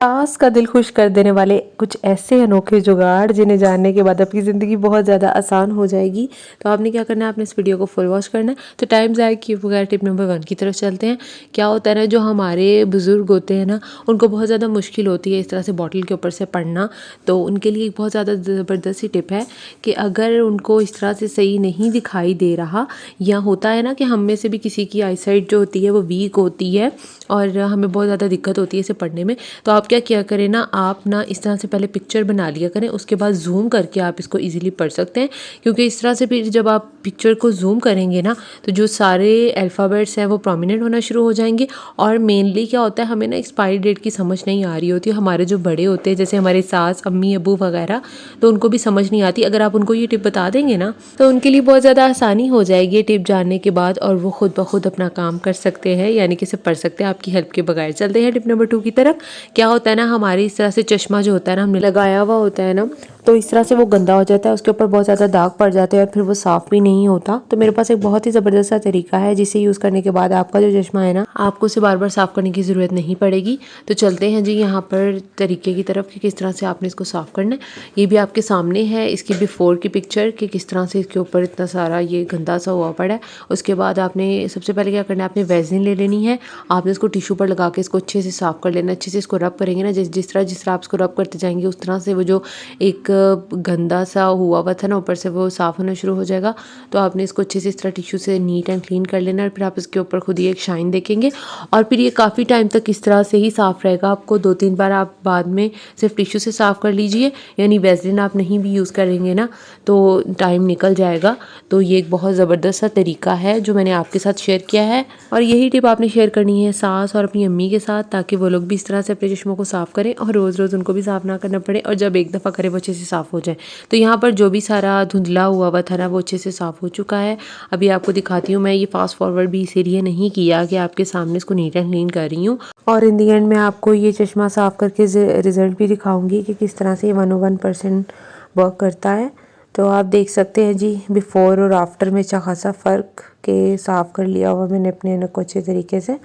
सास का दिल खुश कर देने वाले कुछ ऐसे अनोखे जुगाड़ जिन्हें जानने के बाद आपकी ज़िंदगी बहुत ज़्यादा आसान हो जाएगी। तो आपने क्या करना है, आपने इस वीडियो को फुल वॉच करना है। तो टाइम ज़ाया किए बगैर टिप नंबर 1 की तरफ चलते हैं। क्या होता है ना, जो हमारे बुज़ुर्ग होते हैं ना, उनको बहुत ज़्यादा मुश्किल होती है इस तरह से बॉटल के ऊपर से पढ़ना। तो उनके लिए एक बहुत ज़्यादा ज़बरदस्त सी टिप है कि अगर उनको इस तरह से सही नहीं दिखाई दे रहा, या होता है ना कि हम में से भी किसी की आईसाइट जो होती है वो वीक होती है और हमें बहुत ज़्यादा दिक्कत होती है इसे पढ़ने में। तो आप क्या किया करें ना, आप ना इस तरह से पहले पिक्चर बना लिया करें, उसके बाद जूम करके आप इसको इजीली पढ़ सकते हैं। क्योंकि इस तरह से फिर जब आप पिक्चर को जूम करेंगे ना, तो जो सारे अल्फ़ाबेट्स हैं वो प्रोमिनेंट होना शुरू हो जाएंगे। और मेनली क्या होता है, हमें ना एक्सपायरी डेट की समझ नहीं आ रही होती है। हमारे जो बड़े होते हैं जैसे हमारे सास, अम्मी, अबू वगैरह, तो उनको भी समझ नहीं आती। अगर आप उनको ये टिप बता देंगे ना, तो उनके लिए बहुत ज़्यादा आसानी हो जाएगी ये टिप जानने के बाद, और वो खुद ब खुद अपना काम कर सकते हैं, यानी कि इसे पढ़ सकते हैं आपकी हेल्प के बगैर। चलते हैं टिप नंबर 2 की तरफ। क्या होता है ना, हमारी इस तरह से चश्मा जो होता है ना, हमने लगाया हुआ होता है ना, तो इस तरह से वो गंदा हो जाता है, उसके ऊपर बहुत ज़्यादा दाग पड़ जाते हैं और फिर वो साफ़ भी नहीं होता। तो मेरे पास एक बहुत ही ज़बरदस्त सा तरीका है जिसे यूज़ करने के बाद आपका जो चश्मा है ना, आपको उसे बार बार साफ़ करने की ज़रूरत नहीं पड़ेगी। तो चलते हैं जी यहाँ पर तरीके की तरफ कि किस तरह से आपने इसको साफ़ करना है। ये भी आपके सामने है इसकी बिफ़ोर की पिक्चर कि किस तरह से इसके ऊपर इतना सारा ये गंदा सा हुआ पड़ा है। उसके बाद आपने सबसे पहले क्या करना है, आपने वैसलीन ले लेनी है। आपने इसको टिश्यू पर लगा के इसको अच्छे से साफ़ कर लेना। अच्छे से इसको रब करेंगे ना, जिस तरह आप इसको रब करते जाएंगे उस तरह से वो जो एक गंदा सा हुआ था ना ऊपर से, वो साफ़ होना शुरू हो जाएगा। तो आपने इसको अच्छे से इस तरह टिश्यू से नीट एंड क्लीन कर लेना और फिर आप इसके ऊपर खुद ही एक शाइन देखेंगे। और फिर ये काफ़ी टाइम तक इस तरह से ही साफ़ रहेगा। आपको 2-3 बार आप बाद में सिर्फ टिश्यू से साफ़ कर लीजिए, यानी वैसलीन आप नहीं भी यूज़ करेंगे ना तो टाइम निकल जाएगा। तो ये एक बहुत ज़बरदस्त सा तरीका है जो मैंने आपके साथ शेयर किया है, और यही टिप आपने शेयर करनी है सास और अपनी अम्मी के साथ, ताकि वो लोग भी इस तरह से अपने चश्मों को साफ़ करें और रोज़ रोज़ उनको भी साफ़ ना करना पड़े, और जब एक दफ़ा करें वो अच्छे से साफ़ हो जाए। तो यहाँ पर जो भी सारा धुंधला हुआ था ना, वो अच्छे से साफ़ हो चुका है। अभी आपको दिखाती हूँ। मैं ये फास्ट फॉरवर्ड भी इसीलिए नहीं किया कि आपके सामने इसको नीट एंड क्लीन कर रही हूँ, और इन दी एंड मैं आपको ये चश्मा साफ़ करके रिज़ल्ट भी दिखाऊंगी कि किस तरह से ये 101% वर्क करता है। तो आप देख सकते हैं जी, बिफ़ोर और आफ्टर में अच्छा खासा फ़र्क के साफ़ कर लिया हुआ मैंने अपने ऐनक को अच्छे तरीके से।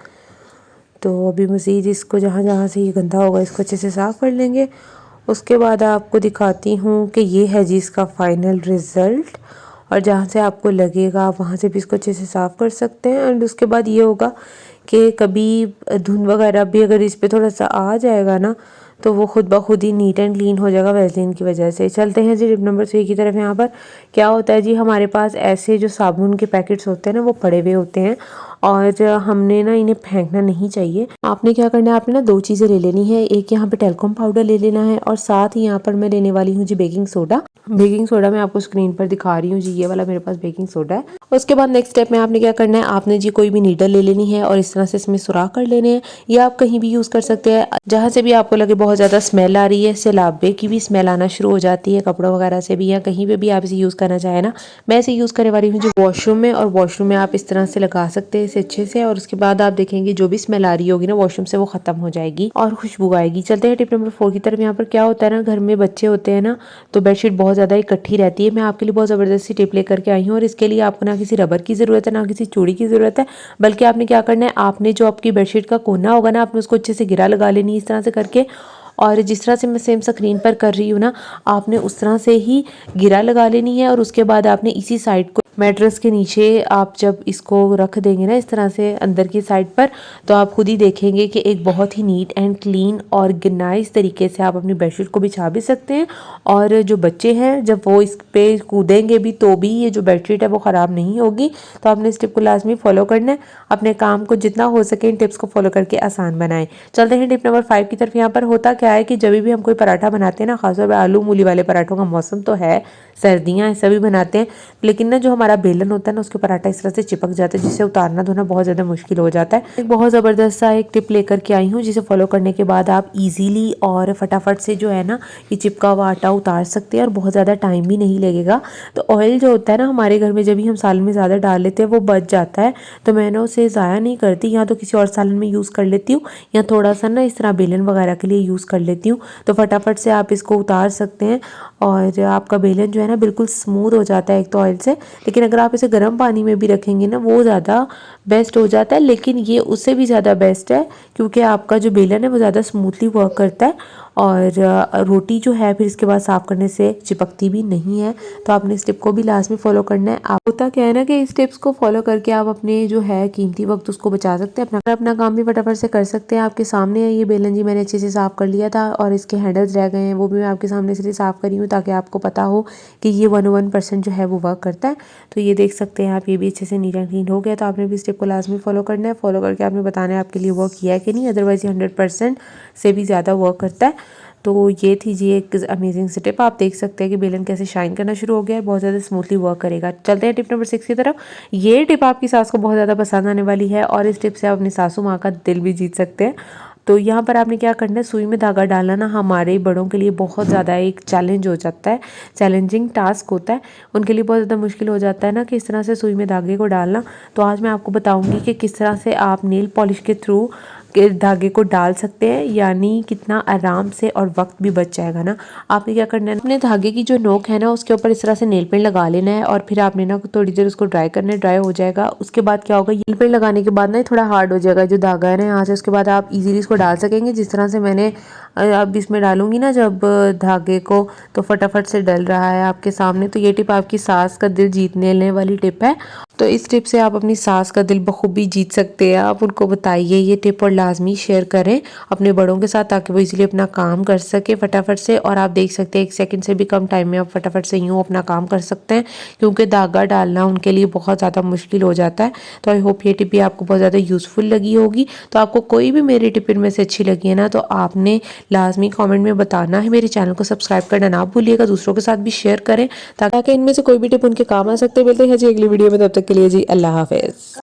तो अभी मज़ीद इसको जहाँ जहाँ से ये गंदा होगा इसको अच्छे से साफ़ कर लेंगे। उसके बाद आपको दिखाती हूँ कि ये है जी इसका फ़ाइनल रिज़ल्ट, और जहाँ से आपको लगेगा आप वहाँ से भी इसको अच्छे से साफ़ कर सकते हैं। एंड उसके बाद ये होगा कि कभी धुंध वगैरह भी अगर इस पे थोड़ा सा आ जाएगा ना, तो वो खुद ब खुद ही नीट एंड क्लीन हो जाएगा वैसलीन की वजह से। चलते हैं जी टिप नंबर 3 की तरफ। यहाँ पर क्या होता है जी, हमारे पास ऐसे जो साबुन के पैकेट्स होते हैं ना, वो पड़े हुए होते हैं, और हमने ना इन्हें फेंकना नहीं चाहिए। आपने क्या करना है, आपने ना 2 चीज़ें ले लेनी है। एक यहाँ पे टेल्कोम पाउडर ले लेना है, और साथ ही यहाँ पर मैं लेने वाली हूँ जी बेकिंग सोडा। बेकिंग सोडा मैं आपको स्क्रीन पर दिखा रही हूँ जी, ये वाला मेरे पास बेकिंग सोडा है। उसके बाद नेक्स्ट स्टेप में आपने क्या करना है, आपने जी कोई भी नीडल ले लेनी है और इस तरह से इसमें सुराख कर लेने हैं। या आप कहीं भी यूज़ कर सकते हैं जहाँ से भी आपको लगे बहुत ज़्यादा स्मेल आ रही है। सैलाबे की भी स्मेल आना शुरू हो जाती है कपड़ों वगैरह से भी, या कहीं पे भी आप इसे यूज़ करना चाहें ना। मैं इसे यूज़ करने वाली हूँ जो वॉशरूम में, और वॉशरूम में आप इस तरह से लगा सकते हैं इसे अच्छे से, और उसके बाद आप देखेंगे जो भी स्मेल आ रही होगी ना वॉशरूम से, वो खत्म हो जाएगी और खुशबू आएगी। चलते हैं टिप नंबर 4 की तरफ। यहाँ पर क्या होता है ना, घर में बच्चे होते हैं ना, तो बेडशीट बहुत ज़्यादा इकट्ठी रहती है। मैं आपके लिए बहुत ज़बरदस्त सी टिप लेकर के आई हूँ, और इसके लिए आपको ना किसी रबर की ज़रूरत है, ना किसी चूड़ी की ज़रूरत है, बल्कि आपने क्या करना है, आपने जो आपकी बेडशीट का कोना होगा ना, आपने उसको अच्छे से गिरा लगा लेनी है इस तरह से करके। और जिस तरह से मैं सेम स्क्रीन पर कर रही हूँ ना, आपने उस तरह से ही गिरा लगा लेनी है। और उसके बाद आपने इसी साइड को मैट्रेस के नीचे आप जब इसको रख देंगे ना इस तरह से अंदर की साइड पर, तो आप खुद ही देखेंगे कि एक बहुत ही नीट एंड क्लीन और नाइस तरीके से आप अपनी बेडशीट को बिछा भी सकते हैं। और जो बच्चे हैं जब वो इस पे कूदेंगे भी तो भी ये जो बेडशीट है वो ख़राब नहीं होगी। तो आपने इस टिप को लाजमी फॉलो करना है। अपने काम को जितना हो सके इन टिप्स को फॉलो करके आसान बनाएं। चलते हैं टिप नंबर 5 की तरफ। यहाँ पर होता क्या है कि जब भी हम कोई पराठा बनाते हैं ना, खासतौर पर आलू मूली वाले पराठों का मौसम तो है, सर्दियाँ हैं, सभी बनाते हैं, लेकिन ना जो हमारा बेलन होता है ना उसके पराठा इस तरह से चिपक जाता है, जिससे उतारना धोना बहुत ज़्यादा मुश्किल हो जाता है। एक बहुत ज़बरदस्त सा एक टिप लेकर के आई हूँ जिसे फॉलो करने के बाद आप इजीली और फटाफट से जो है ना ये चिपका हुआ आटा उतार सकते हैं, और बहुत ज़्यादा टाइम भी नहीं लगेगा। तो ऑयल जो होता है ना हमारे घर में, जब भी हम सालन में ज़्यादा डाल लेते हैं वो बच जाता है, तो मैं ना उसे ज़ाया नहीं करती, या तो किसी और सालन में यूज़ कर लेती हूँ, या थोड़ा सा ना इस तरह बेलन वगैरह के लिए यूज़ कर लेती हूँ। तो फटाफट से आप इसको उतार सकते हैं, और आपका बेलन जो है ना ना बिल्कुल स्मूथ हो जाता है एक तो ऑयल से। लेकिन अगर आप इसे गर्म पानी में भी रखेंगे ना वो ज़्यादा बेस्ट हो जाता है, लेकिन ये उससे भी ज़्यादा बेस्ट है क्योंकि आपका जो बेलन है वो ज़्यादा स्मूथली वर्क करता है और रोटी जो है फिर इसके बाद साफ़ करने से चिपकती भी नहीं है। तो आपने इस टिप को भी लास्ट में फॉलो करना है। आप होता क्या है ना कि इस टिप्स को फॉलो करके आप अपने जो है कीमती वक्त उसको बचा सकते हैं, अपना काम भी फटाफट से कर सकते हैं। आपके सामने है ये बेलन जी, मैंने अच्छे से साफ़ कर लिया था और इसके हैंडल्स रह गए हैं वो भी मैं आपके सामने इसलिए साफ़ करी हूँ ताकि आपको पता हो कि ये 101% जो है वो वर्क करता है। तो ये देख सकते हैं आप, ये भी अच्छे से नीट एंड क्लीन हो गया। तो आपने भी इस टिप को लास्ट में फॉलो करना है। फॉलो करके आपने बताना है आपके लिए वर्क किया है कि नहीं, अदरवाइज़ ये 100% से भी ज़्यादा वर्क करता है। तो ये थी जी एक अमेजिंग सी टिप। आप देख सकते हैं कि बेलन कैसे शाइन करना शुरू हो गया है, बहुत ज़्यादा स्मूथली वर्क करेगा। चलते हैं टिप नंबर 6 की तरफ। ये टिप आपकी सास को बहुत ज़्यादा पसंद आने वाली है और इस टिप से आप अपनी सासू माँ का दिल भी जीत सकते हैं। तो यहाँ पर आपने क्या करना है, सुई में धागा डालना ना हमारे बड़ों के लिए बहुत ज़्यादा एक चैलेंज हो जाता है, चैलेंजिंग टास्क होता है। उनके लिए बहुत ज़्यादा मुश्किल हो जाता है ना कि इस तरह से सुई में धागे को डालना। तो आज मैं आपको बताऊँगी कि किस तरह से आप नेल पॉलिश के थ्रू के धागे को डाल सकते हैं, यानी कितना आराम से और वक्त भी बच जाएगा ना। आपने क्या करना है, अपने धागे की जो नोक है ना उसके ऊपर इस तरह से नेल पेंट लगा लेना है और फिर आपने ना थोड़ी देर उसको ड्राई करना है। ड्राई हो जाएगा उसके बाद क्या होगा, नेल पेंट लगाने के बाद ना थोड़ा हार्ड हो जाएगा जो धागा है ना यहाँ से। उसके बाद आप इजीली इसको डाल सकेंगे जिस तरह से मैंने अब इसमें डालूंगी ना जब धागे को, तो फटाफट से डल रहा है आपके सामने। तो ये टिप आपकी सास का दिल जीतने वाली टिप है। तो इस टिप से आप अपनी सास का दिल बखूबी जीत सकते हैं। आप उनको बताइए ये टिप और लाजमी शेयर करें अपने बड़ों के साथ ताकि वो इजीली अपना काम कर सके फटाफट से। और आप देख सकते हैं 1 सेकंड से भी कम टाइम में आप फटाफट से यूँ अपना काम कर सकते हैं क्योंकि धागा डालना उनके लिए बहुत ज़्यादा मुश्किल हो जाता है। तो आई होप ये टिप भी आपको बहुत ज़्यादा यूज़फुल लगी होगी। तो आपको कोई भी मेरी टिप इनमें से अच्छी लगी है ना तो आपने लाजमी कमेंट में बताना है। मेरे चैनल को सब्सक्राइब करना ना भूलिएगा, दूसरों के साथ भी शेयर करें ताकि इनमें से कोई भी टिप उनके काम आ सकते हैं। मिलते हैं जी अगली वीडियो में, तब तक के लिए जी अल्लाह हाफिज़।